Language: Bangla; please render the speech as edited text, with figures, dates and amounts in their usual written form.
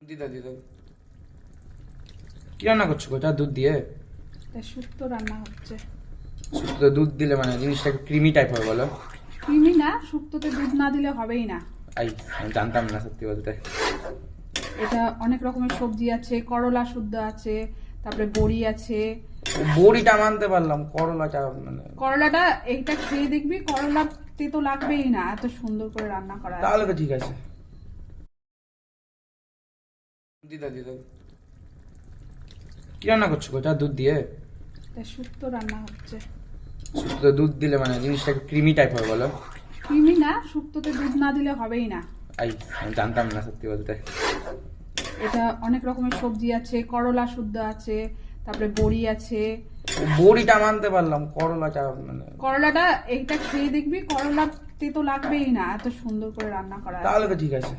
দিদা দিদা কি রান্না করছো গোটা দুধ দিয়ে? শুক্তো রান্না হচ্ছে। শুক্তো দুধ দিলে মানে জিনিসটা ক্রিমি টাইপ হবে বলো? ক্রিমি না, শুক্তোতে দুধ না দিলে হবেই না। আমি জানতাম না সত্যি বলতে। এটা অনেক রকমের সবজি আছে, করলা শুদ্ধ আছে, তারপরে বড়ি আছে। বড়িটা মানতে পারলাম, করলাটা মানে করলাটা এইটা খেয়ে দেখবি, করলা তেতো লাগবেই না, এত সুন্দর করে রান্না করা আছে। তাহলে তো ঠিক আছে। দিদা দিদা কি রান্না করছো গোটা দুধ দিয়ে? শুক্তো রান্না হচ্ছে। শুক্তো দুধ দিলে মানে জিনিসটা ক্রিমি টাইপ হবে বলো? ক্রিমি না, শুক্তোতে দুধ না দিলে হবেই না। আমি জানতাম না সত্যি বলতে। এটা অনেক রকমের সবজি আছে, করলা শুদ্ধ আছে, তারপরে বড়ি আছে। বড়িটা মানতে পারলাম, করলাটা মানে করলাটা এইটা খেয়ে দেখবি, করলা তেতো লাগবেই না, এত সুন্দর করে রান্না করা আছে। তাহলে তো ঠিক আছে।